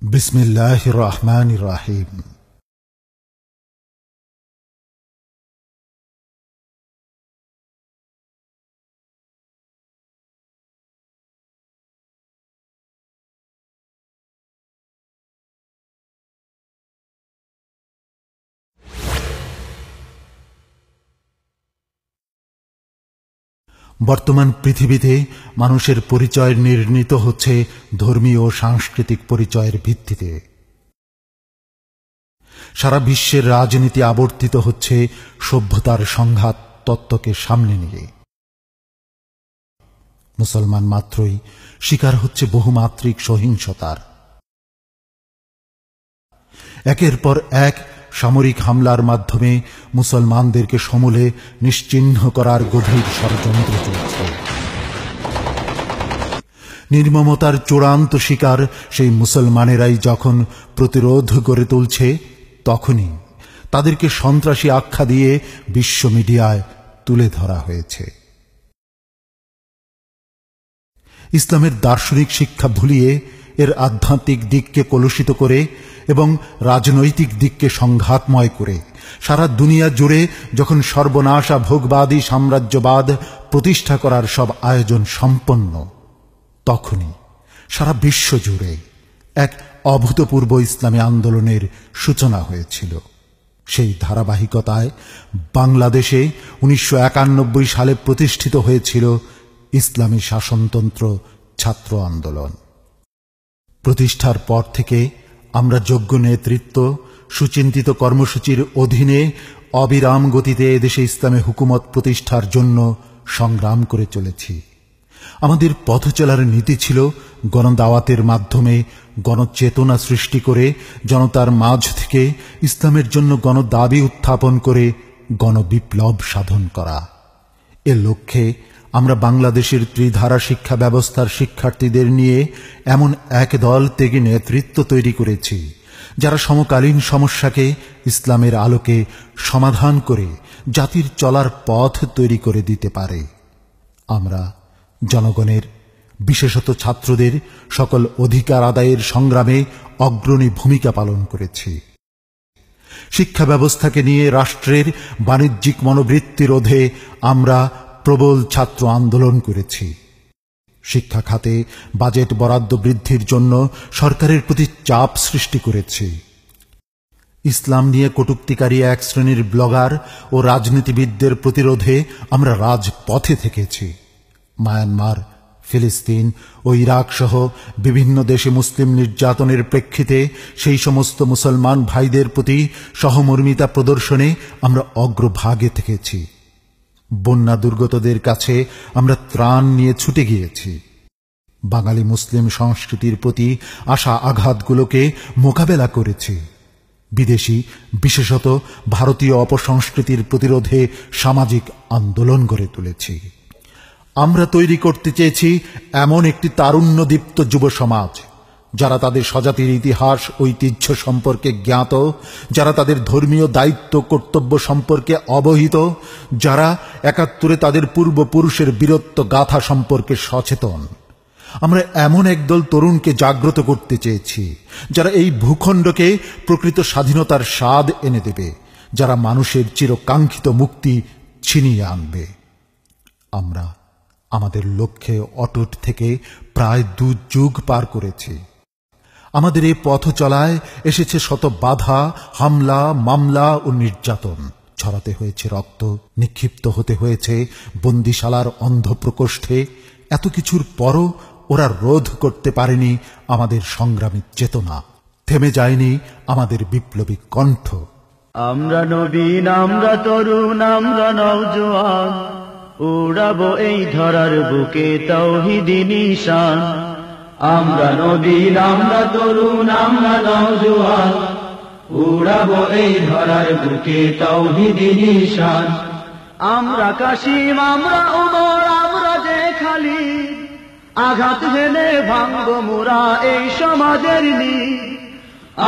বিসমিল্লাহির রহমানির রহিম। বর্তমান পৃথিবীতে মানুষের পরিচয় নির্ণীত হচ্ছে ধর্মীয় ও সাংস্কৃতিক পরিচয়ের ভিত্তিতে। সারা বিশ্বের রাজনীতি আবর্তিত হচ্ছে সভ্যতার সংঘাত তত্ত্বকে সামনে নিয়ে। মুসলমান মাত্রই শিকার হচ্ছে বহুমাত্রিক সহিংসতার। একের পর এক সামরিক হামলার মাধ্যমে মুসলমানদেরকে সমূলে নিশ্চিহ্ন করার গভীর ষড়যন্ত্র চলছে। নির্মমতার চূড়ান্ত শিকার সেই মুসলমানেরাই যখন প্রতিরোধ গড়ে তুলছে, তখনই তাদেরকে সন্ত্রাসী আখ্যা দিয়ে বিশ্ব মিডিয়ায় তুলে ধরা হয়েছে। ইসলামের দার্শনিক শিক্ষা ভুলিয়ে এর আধ্যাত্মিক দিককে কলুষিত করে এবং রাজনৈতিক দিককে সংঘাতময় করে সারা দুনিয়া জুড়ে যখন সর্বনাশা ভোগবাদী সাম্রাজ্যবাদ প্রতিষ্ঠা করার সব আয়োজন সম্পন্ন, তখনই সারা বিশ্ব জুড়ে এক অভূতপূর্ব ইসলামী আন্দোলনের সূচনা হয়েছিল। সেই ধারাবাহিকতায় বাংলাদেশে 1991 সালে প্রতিষ্ঠিত হয়েছিল ইসলামী শাসনতন্ত্র ছাত্র আন্দোলন। প্রতিষ্ঠার পর থেকে আমরা যোগ্য নেতৃত্ব, সুচিন্তিত কর্মসূচির অধীনে অবিরাম গতিতে এদেশে ইসলামী হুকুমত প্রতিষ্ঠার জন্য সংগ্রাম করে চলেছি। আমাদের পথ চলার নীতি ছিল গণদাওয়াতের মাধ্যমে গণচেতনা সৃষ্টি করে জনতার মাঝ থেকে ইসলামের জন্য গণদাবি উত্থাপন করে গণবিপ্লব সাধন করা। এ লক্ষ্যে আমরা বাংলাদেশের ত্রিধারা শিক্ষা ব্যবস্থার শিক্ষার্থীদের নিয়ে এমন এক দল ত্যাগী নেতৃত্ব তৈরি করেছি, যারা সমকালীন সমস্যাকে ইসলামের আলোকে সমাধান করে জাতির চলার পথ তৈরি করে দিতে পারে। আমরা জনগণের, বিশেষত ছাত্রদের সকল অধিকার আদায়ের সংগ্রামে অগ্রণী ভূমিকা পালন করেছি। শিক্ষা ব্যবস্থাকে নিয়ে রাষ্ট্রের বাণিজ্যিক মনোবৃত্তি রোধে আমরা প্রবল ছাত্র আন্দোলন করেছি। শিক্ষা খাতে বাজেট বরাদ্দ বৃদ্ধির জন্য সরকারের প্রতি চাপ সৃষ্টি করেছি। ইসলাম নিয়ে কটূক্তিকারী এক শ্রেণীর ব্লগার ও রাজনীতিবিদদের প্রতিরোধে আমরা রাজপথে থেকেছি। মায়ানমার, ফিলিস্তিন ও ইরাক সহ বিভিন্ন দেশে মুসলিম নির্যাতনের প্রেক্ষিতে সেই সমস্ত মুসলমান ভাইদের প্রতি সহমর্মিতা প্রদর্শনে আমরা অগ্রভাগে থেকেছি। বন্যা দুর্গতদের কাছে আমরা ত্রাণ নিয়ে ছুটে গিয়েছি। বাঙালি মুসলিম সংস্কৃতির প্রতি আসা আঘাতগুলোকে মোকাবেলা করেছি। বিদেশি, বিশেষত ভারতীয় অপসংস্কৃতির প্রতিরোধে সামাজিক আন্দোলন গড়ে তুলেছি। আমরা তৈরি করতে চেয়েছি এমন একটি তারুণ্যদীপ্ত যুব সমাজ, যারা তাদের স্বজাতির ইতিহাস ঐতিহ্য সম্পর্কে জ্ঞাত, যারা তাদের ধর্মীয় দায়িত্ব কর্তব্য সম্পর্কে অবহিত, যারা 71-এ তাদের পূর্বপুরুষের বীরত্ব গাথা সম্পর্কে সচেতন। আমরা এমন একদল তরুণকে জাগ্রত করতে চেয়েছি, যারা এই ভূখণ্ডকে প্রকৃত স্বাধীনতার স্বাদ এনে দেবে, যারা মানুষের চিরকাঙ্ক্ষিত মুক্তি ছিনিয়ে আনবে। আমরা আমাদের লক্ষ্যে অটুট থেকে প্রায় 2 যুগ পার করেছি। আমাদের এই পথ চলায় এসেছে শত বাধা, হামলা, মামলা ও নির্যাতন। ছড়াতে হয়েছে রক্ত, নিক্ষিপ্ত হতে হয়েছে বন্দিশালার অন্ধ প্রকোষ্ঠে। এত কিছুর পরও ওরা রোধ করতে পারেনি আমাদের সংগ্রামী চেতনা, থেমে যায়নি আমাদের বিপ্লবী কণ্ঠ। আমরা নবীন, আমরা তরুণ, আমরা নওজোয়ান, উড়াবো এই ধরার বুকে তাওহীদি নিশান। আমরা নবীন, আমরা তরুণ, আমরা নওজোয়ান, উড়াবো এই ধরার বুকে তাওহীদি নিশান। আমরা কাশিম, আমরা ওমর, আমরা যে খালিদ, আঘাত হেনে ভাঙবো মোরা এই সমাজের নীড়।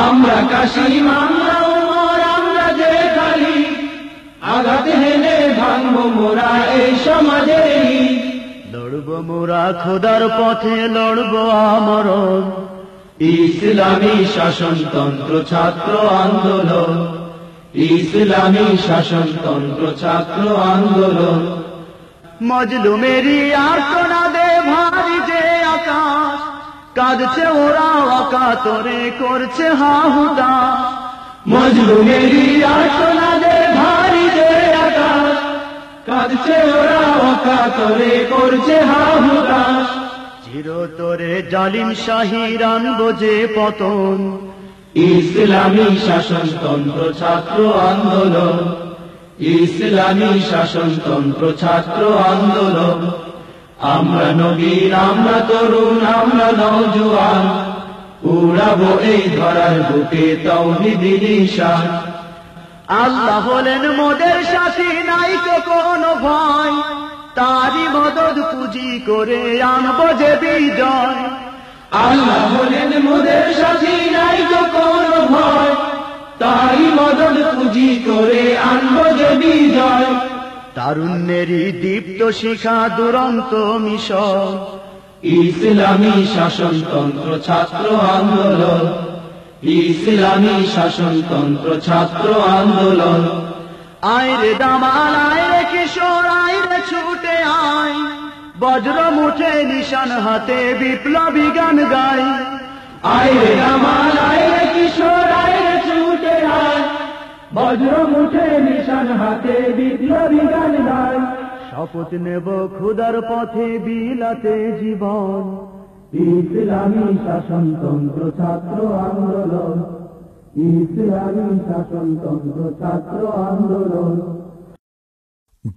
আমরা কাশিম, আমরা ওমর, আমরা যে খালিদ, আঘাত হেনে ভাঙবো মোরা এই সমাজের নীড়। লড়বো মোরা খোদার পথে, লড়বো আমরণ, ইসলামী শাসনতন্ত্র ছাত্র আন্দোলন, ইসলামী শাসনতন্ত্র ছাত্র আন্দোলন। মজলুমেরই আর্তনাদে ভারী যে আকাশ, কাঁদছে ওরা অকাতরে করছে হাহুতাশ। মজলুমেরই আর্তনাদে ভারী যে আকাশ, কাঁদছে ওরা অকাতরে করছে হাহুতাশ। চিরতরে জালিম শাহির আনবো যে পতন, ইসলামী শাসনতন্ত্র ছাত্র আন্দোলন, ইসলামী শাসনতন্ত্র ছাত্র আন্দোলন। আমরা নবীন, আমরা তরুণ, আমরা নওজোয়ান, উড়াবো এই ধরার বুকে তাওহীদের নিশান। আল্লাহ হলেন মোদের সাথী, নাই তো কোনো ভয়, তারই মদদ পুঁজি করে আনবো যে বিজয়। আল্লাহ হলেন মোদের সাথী, নাই তো কোনো ভয়, তারই মদদ পুঁজি করে আনবো যে বিজয়। তারুণ্যেরই দীপ্ত শিখা দুরন্ত মিশন, ইসলামী শাসনতন্ত্র ছাত্র আন্দোলন, ইসলামী শাসনতন্ত্র ছাত্র আন্দোলন। আইরে দামাল, আইরে কিশোর, আইরে ছুটে আয়, বজ্র মুঠে নিশান হাতে বিপ্লবী গান গাই। আইরে দামাল, আইরে কিশোর, আইরে ছুটে আয়, বজ্র মুঠে নিশান হাতে বিপ্লবী গান গাই। শপথ নেব খুদার পথে বিলাতে জীবন, ইসলামী শাসনতন্ত্র ছাত্র আন্দোলন, ইসলামী শাসনতন্ত্র ছাত্র আন্দোলন।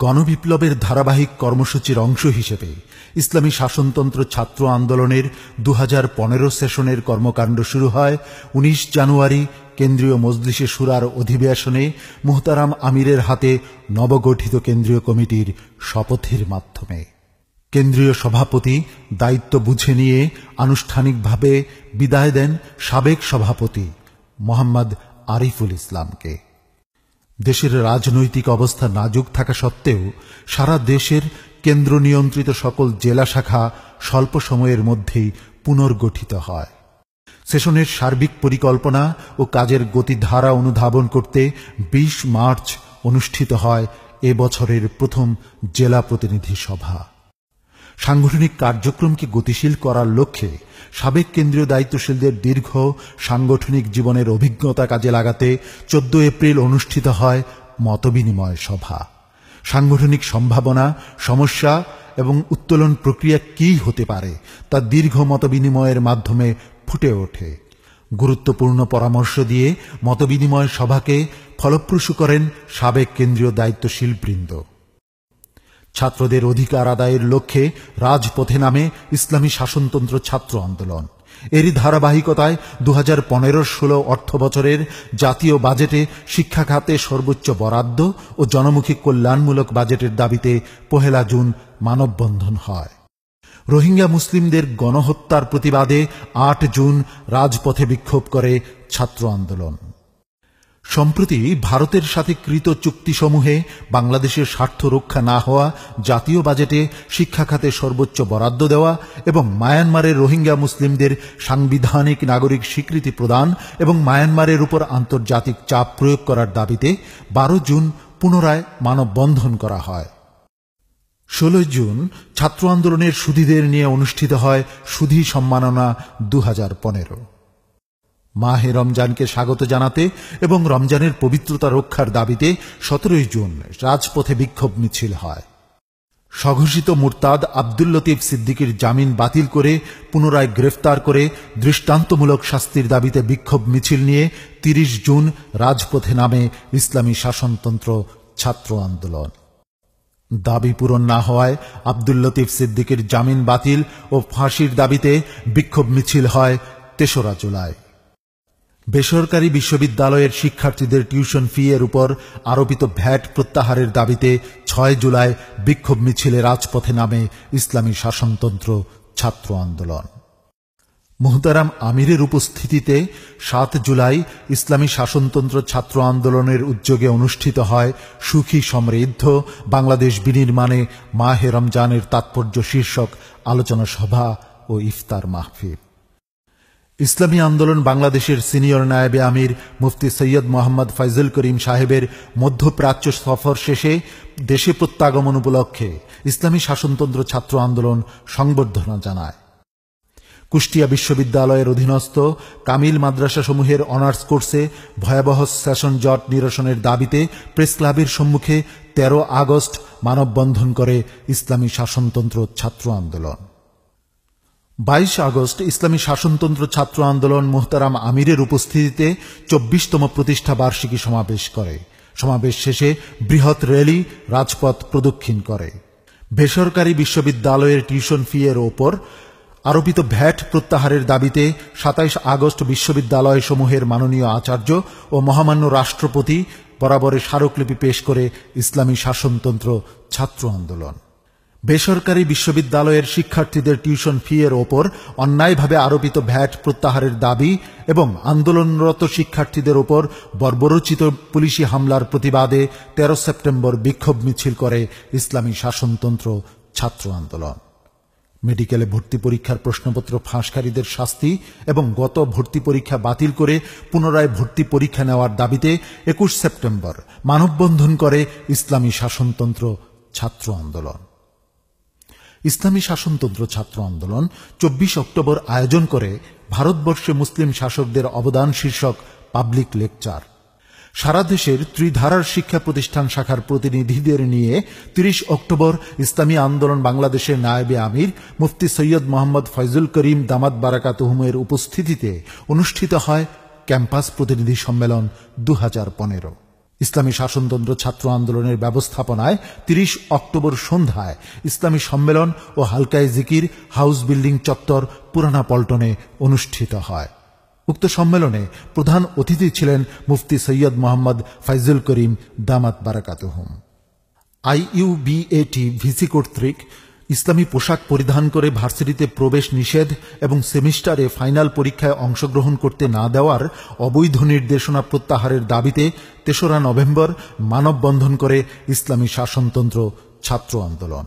গণবিপ্লবের ধারাবাহিক কর্মসূচির অংশ হিসেবে ইসলামী শাসনতন্ত্র ছাত্র আন্দোলনের 2015 সেশনের কর্মকাণ্ড শুরু হয় 19 জানুয়ারি কেন্দ্রীয় মজলিসে শুরার অধিবেশনে মুহতারাম আমিরের হাতে নবগঠিত কেন্দ্রীয় কমিটির শপথের মাধ্যমে। কেন্দ্রীয় সভাপতি দায়িত্ব বুঝে নিয়ে আনুষ্ঠানিকভাবে বিদায় দেন সাবেক সভাপতি মোহাম্মদ আরিফুল ইসলামকে। দেশের রাজনৈতিক অবস্থা নাজুক থাকা সত্ত্বেও সারা দেশের কেন্দ্র নিয়ন্ত্রিত সকল জেলা শাখা স্বল্প সময়ের মধ্যেই পুনর্গঠিত হয়। সেশনের সার্বিক পরিকল্পনা ও কাজের গতিধারা অনুধাবন করতে 20 মার্চ অনুষ্ঠিত হয় এ বছরের প্রথম জেলা প্রতিনিধি সভা। সাংগঠনিক কার্যক্রমকে গতিশীল করার লক্ষ্যে সাবেক কেন্দ্রীয় দায়িত্বশীলদের দীর্ঘ সাংগঠনিক জীবনের অভিজ্ঞতা কাজে লাগাতে 14 এপ্রিল অনুষ্ঠিত হয় মতবিনিময় সভা। সাংগঠনিক সম্ভাবনা, সমস্যা এবং উত্তোলন প্রক্রিয়া কী হতে পারে তা দীর্ঘ মতবিনিময়ের মাধ্যমে ফুটে ওঠে। গুরুত্বপূর্ণ পরামর্শ দিয়ে মতবিনিময় সভাকে ফলপ্রসূ করেন সাবেক কেন্দ্রীয় দায়িত্বশীল বৃন্দ। ছাত্রদের অধিকার আদায়ের লক্ষ্যে রাজপথে নামে ইসলামী শাসনতন্ত্র ছাত্র আন্দোলন। এরই ধারাবাহিকতায় 2015-16 অর্থ বছরের জাতীয় বাজেটে শিক্ষা খাতে সর্বোচ্চ বরাদ্দ ও জনমুখী কল্যাণমূলক বাজেটের দাবিতে 1 জুন মানববন্ধন হয়। রোহিঙ্গা মুসলিমদের গণহত্যার প্রতিবাদে 8 জুন রাজপথে বিক্ষোভ করে ছাত্র আন্দোলন। সম্প্রতি ভারতের সাথে কৃত চুক্তিসমূহে বাংলাদেশের স্বার্থ রক্ষা না হওয়া, জাতীয় বাজেটে শিক্ষা খাতে সর্বোচ্চ বরাদ্দ দেওয়া এবং মায়ানমারের রোহিঙ্গা মুসলিমদের সাংবিধানিক নাগরিক স্বীকৃতি প্রদান এবং মায়ানমারের উপর আন্তর্জাতিক চাপ প্রয়োগ করার দাবিতে 12 জুন পুনরায় মানববন্ধন করা হয়। 16 জুন ছাত্র আন্দোলনের সুধীদের নিয়ে অনুষ্ঠিত হয় সুধী সম্মাননা 2015। মাহে রমজানকে স্বাগত জানাতে এবং রমজানের পবিত্রতা রক্ষার দাবিতে 17 জুন রাজপথে বিক্ষোভ মিছিল হয়। স্বঘোষিত মুরতাদ আব্দুল লতিফ সিদ্দিকীর জামিন বাতিল করে পুনরায় গ্রেফতার করে দৃষ্টান্তমূলক শাস্তির দাবিতে বিক্ষোভ মিছিল নিয়ে 30 জুন রাজপথে নামে ইসলামী শাসনতন্ত্র ছাত্র আন্দোলন। দাবি পূরণ না হওয়ায় আব্দুল লতিফ সিদ্দিকীর জামিন বাতিল ও ফাঁসির দাবিতে বিক্ষোভ মিছিল হয় 3রা জুলাই। বেসরকারি বিশ্ববিদ্যালয়ের শিক্ষার্থীদের টিউশন ফি এর উপর আরোপিত ভ্যাট প্রত্যাহারের দাবিতে 6 জুলাই বিক্ষোভ মিছিলে রাজপথে নামে ইসলামী শাসনতন্ত্র ছাত্র আন্দোলন। মুহতারাম আমিরের উপস্থিতিতে 7 জুলাই ইসলামী শাসনতন্ত্র ছাত্র আন্দোলনের উদ্যোগে অনুষ্ঠিত হয় সুখী সমৃদ্ধ বাংলাদেশ বিনির্মাণে মাহে রমজানের তাৎপর্য শীর্ষক আলোচনা সভা ও ইফতার মাহফিল। ইসলামী আন্দোলন বাংলাদেশের সিনিয়র নায়েবে আমির মুফতি সৈয়দ মোহাম্মদ ফয়জুল করিম সাহেবের মধ্যপ্রাচ্য সফর শেষে দেশে প্রত্যাগমন উপলক্ষে ইসলামী শাসনতন্ত্র ছাত্র আন্দোলন সংবর্ধনা জানায়। কুষ্টিয়া বিশ্ববিদ্যালয়ের অধীনস্থ কামিল মাদ্রাসাসমূহের অনার্স কোর্সে ভয়াবহ সেশন জট নিরসনের দাবিতে প্রেস ক্লাবের সম্মুখে 13 আগস্ট মানববন্ধন করে ইসলামী শাসনতন্ত্র ছাত্র আন্দোলন। 22 আগস্ট ইসলামী শাসনতন্ত্র ছাত্র আন্দোলন মুহতারাম আমিরের উপস্থিতিতে 24তম প্রতিষ্ঠা বার্ষিকী সমাবেশ করে। সমাবেশ শেষে বৃহৎ র্যালি রাজপথ প্রদক্ষিণ করে। বেসরকারি বিশ্ববিদ্যালয়ের টিউশন ফি এর ওপর আরোপিত ভ্যাট প্রত্যাহারের দাবিতে 27 আগস্ট বিশ্ববিদ্যালয়সমূহের মাননীয় আচার্য ও মহামান্য রাষ্ট্রপতি বরাবরে স্মারকলিপি পেশ করে ইসলামী শাসনতন্ত্র ছাত্র আন্দোলন। বেসরকারি বিশ্ববিদ্যালয়ের শিক্ষার্থীদের টিউশন ফি এর ওপর অন্যায়ভাবে আরোপিত ভ্যাট প্রত্যাহারের দাবি এবং আন্দোলনরত শিক্ষার্থীদের ওপর বর্বরোচিত পুলিশি হামলার প্রতিবাদে 13 সেপ্টেম্বর বিক্ষোভ মিছিল করে ইসলামী শাসনতন্ত্র ছাত্র আন্দোলন। মেডিকেলে ভর্তি পরীক্ষার প্রশ্নপত্র ফাঁসকারীদের শাস্তি এবং গত ভর্তি পরীক্ষা বাতিল করে পুনরায় ভর্তি পরীক্ষা নেওয়ার দাবিতে 21 সেপ্টেম্বর মানববন্ধন করে ইসলামী শাসনতন্ত্র ছাত্র আন্দোলন। ইসলামী শাসনতন্ত্র ছাত্র আন্দোলন 24 অক্টোবর আয়োজন করে ভারতবর্ষে মুসলিম শাসকদের অবদান শীর্ষক পাবলিক লেকচার। সারা দেশের ত্রিধারার শিক্ষা প্রতিষ্ঠান শাখার প্রতিনিধিদের নিয়ে 30 অক্টোবর ইসলামী আন্দোলন বাংলাদেশের নায়েবে আমির মুফতি সৈয়দ মোহাম্মদ ফয়জুল করিম দামাত বারাকাতুহুমের উপস্থিতিতে অনুষ্ঠিত হয় ক্যাম্পাস প্রতিনিধি সম্মেলন 2015। ইসলামী শাসনতন্ত্র ছাত্র আন্দোলনের ব্যবস্থাপনায় 30 অক্টোবর সন্ধ্যায় ইসলামী সম্মেলন ও হালকায়ে জিকির হাউস বিল্ডিং চত্বর পুরানা পল্টনে অনুষ্ঠিত হয়। উক্ত সম্মেলনে প্রধান অতিথি ছিলেন মুফতি সৈয়দ মোহাম্মদ ফয়জুল করিম দামাত বারাকাতুহুম। IUBAT ভিসি কর্তৃক ইসলামী পোশাক পরিধান করে ভার্সিটিতে প্রবেশ নিষেধ এবং সেমিস্টারে ফাইনাল পরীক্ষায় অংশগ্রহণ করতে না দেওয়ার অবৈধ নির্দেশনা প্রত্যাহারের দাবিতে 3রা নভেম্বর মানববন্ধন করে ইসলামী শাসনতন্ত্র ছাত্র আন্দোলন।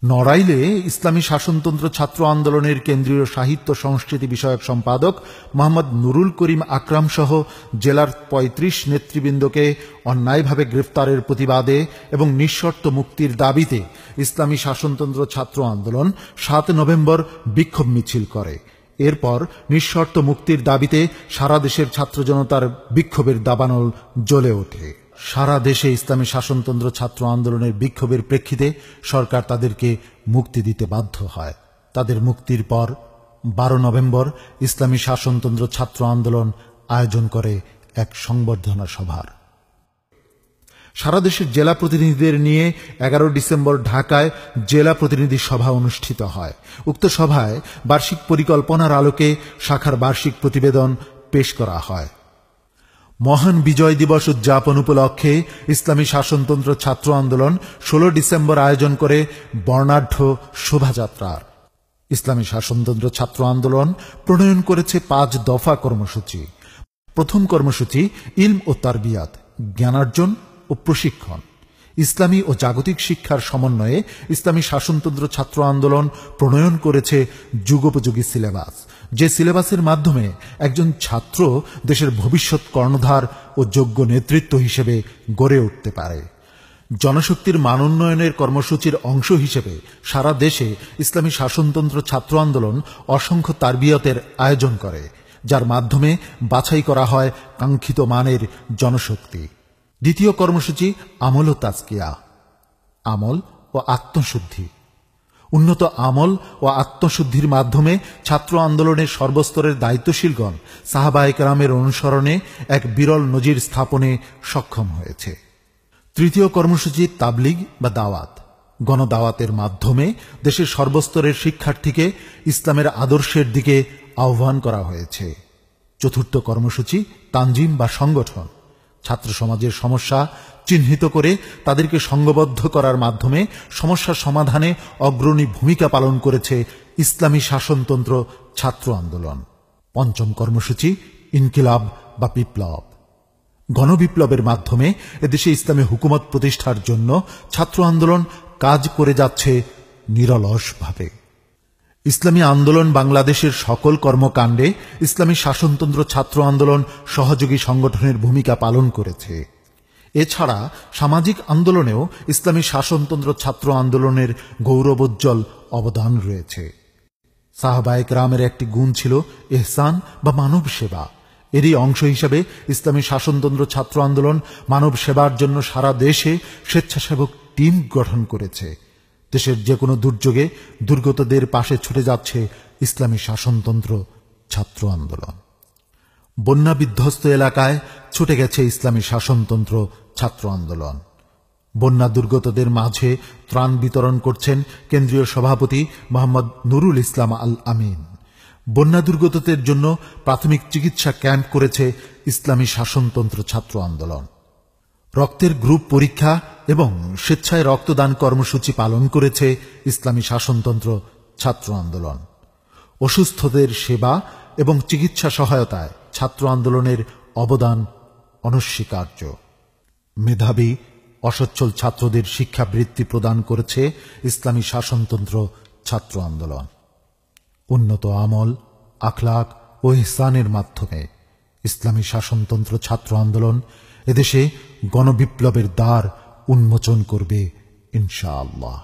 নড়াইলে ইসলামী শাসনতন্ত্র ছাত্র আন্দোলনের কেন্দ্রীয় সাহিত্য সংস্কৃতি বিষয়ক সম্পাদক মোহাম্মদ নুরুল করিম আকরাম সহ জেলার 35 নেতৃবৃন্দকে অন্যায়ভাবে গ্রেফতারের প্রতিবাদে এবং নিঃশর্ত মুক্তির দাবিতে ইসলামী শাসনতন্ত্র ছাত্র আন্দোলন 7 নভেম্বর বিক্ষোভ মিছিল করে। এরপর নিঃশর্ত মুক্তির দাবিতে সারা দেশের ছাত্র জনতার বিক্ষোভের দাবানল জ্বলে ওঠে। সারা দেশে ইসলামী শাসনতন্ত্র ছাত্র আন্দোলনের বিক্ষোভের প্রেক্ষিতে সরকার তাদেরকে মুক্তি দিতে বাধ্য হয়। তাদের মুক্তির পর 12 নভেম্বর ইসলামী শাসনতন্ত্র ছাত্র আন্দোলন আয়োজন করে এক সংবর্ধনা সভার। সারা দেশের জেলা প্রতিনিধিদের নিয়ে 11 ডিসেম্বর ঢাকায় জেলা প্রতিনিধি সভা অনুষ্ঠিত হয়। উক্ত সভায় বার্ষিক পরিকল্পনার আলোকে শাখার বার্ষিক প্রতিবেদন পেশ করা হয়। মহান বিজয় দিবস উদযাপন উপলক্ষে ইসলামী শাসনতন্ত্র ছাত্র আন্দোলন 16 ডিসেম্বর আয়োজন করে বর্ণাঢ্য শোভাযাত্রার। ইসলামী শাসনতন্ত্র ছাত্র আন্দোলন প্রণয়ন করেছে 5 দফা কর্মসূচি। প্রথম কর্মসূচি ইলম ও তারবিয়াত, জ্ঞানার্জন ও প্রশিক্ষণ। ইসলামী ও জাগতিক শিক্ষার সমন্বয়ে ইসলামী শাসনতন্ত্র ছাত্র আন্দোলন প্রণয়ন করেছে যুগোপযোগী সিলেবাস, যে সিলেবাসের মাধ্যমে একজন ছাত্র দেশের ভবিষ্যৎ কর্ণধার ও যোগ্য নেতৃত্ব হিসেবে গড়ে উঠতে পারে। জনশক্তির মানোন্নয়নের কর্মসূচির অংশ হিসেবে সারা দেশে ইসলামী শাসনতন্ত্র ছাত্র আন্দোলন অসংখ্য তারবিয়তের আয়োজন করে, যার মাধ্যমে বাছাই করা হয় কাঙ্ক্ষিত মানের জনশক্তি। দ্বিতীয় কর্মসূচি আমল ও তাজকিয়া, আমল ও আত্মশুদ্ধি। উন্নত আমল ও আত্মশুদ্ধির মাধ্যমে ছাত্র আন্দোলনের সর্বস্তরের দায়িত্বশীলগণ সাহাবায়ে কেরামের অনুসরণে এক বিরল নজির স্থাপনে সক্ষম হয়েছে। তৃতীয় কর্মসূচি তাবলিগ বা দাওয়াত, গণদাওয়াতের মাধ্যমে দেশের সর্বস্তরের শিক্ষার্থীকে ইসলামের আদর্শের দিকে আহ্বান করা হয়েছে। চতুর্থ কর্মসূচি তানজিম বা সংগঠন, ছাত্র সমাজের সমস্যা চিহ্নিত করে তাদেরকে সংঘবদ্ধ করার মাধ্যমে সমস্যা সমাধানে অগ্রণী ভূমিকা পালন করেছে ইসলামী শাসনতন্ত্র ছাত্র আন্দোলন। পঞ্চম কর্মসূচি ইনকিলাব বা বিপ্লব, গণবিপ্লবের মাধ্যমে এদেশে ইসলামী হুকুমত প্রতিষ্ঠার জন্য ছাত্র আন্দোলন কাজ করে যাচ্ছে নিরলসভাবে। ইসলামী আন্দোলন বাংলাদেশের সকল কর্মকাণ্ডে ইসলামী শাসনতন্ত্র ছাত্র আন্দোলন সহযোগী সংগঠনের ভূমিকা পালন করেছে। এছাড়া সামাজিক আন্দোলনেও ইসলামী শাসনতন্ত্র ছাত্র আন্দোলনের গৌরবোজ্জ্বল অবদান রয়েছে। সাহাবায়ে কেরামের একটি গুণ ছিল ইহসান বা মানব সেবা। এরই অংশ হিসেবে ইসলামী শাসনতন্ত্র ছাত্র আন্দোলন মানব সেবার জন্য সারা দেশে স্বেচ্ছাসেবক টিম গঠন করেছে। দেশের যে কোনো দুর্যোগে দুর্গতদের পাশে ছুটে যাচ্ছে ইসলামী শাসনতন্ত্র ছাত্র আন্দোলন। বন্যা বিধ্বস্ত এলাকায় ছুটে গেছে ইসলামী শাসনতন্ত্র ছাত্র আন্দোলন। বন্যা দুর্গতদের মাঝে ত্রাণ বিতরণ করছেন কেন্দ্রীয় সভাপতি মোহাম্মদ নুরুল ইসলাম আল আমিন। বন্যা দুর্গতদের জন্য প্রাথমিক চিকিৎসা ক্যাম্প করেছে ইসলামী শাসনতন্ত্র ছাত্র আন্দোলন। রক্তের গ্রুপ পরীক্ষা এবং স্বেচ্ছায় রক্তদান কর্মসূচি পালন করেছে ইসলামী শাসনতন্ত্র ছাত্র আন্দোলন। অসুস্থদের সেবা এবং চিকিৎসা সহায়তায় ছাত্র আন্দোলনের অবদান অনস্বীকার্য। মেধাবী অসচ্ছল ছাত্রদের শিক্ষাবৃত্তি প্রদান করেছে ইসলামী শাসনতন্ত্র ছাত্র আন্দোলন। উন্নত আমল, আখলাক ও ইহসানের মাধ্যমে ইসলামী শাসনতন্ত্র ছাত্র আন্দোলন এদেশে গণবিপ্লবের দ্বার উন্মোচন করবে ইনশাআল্লাহ।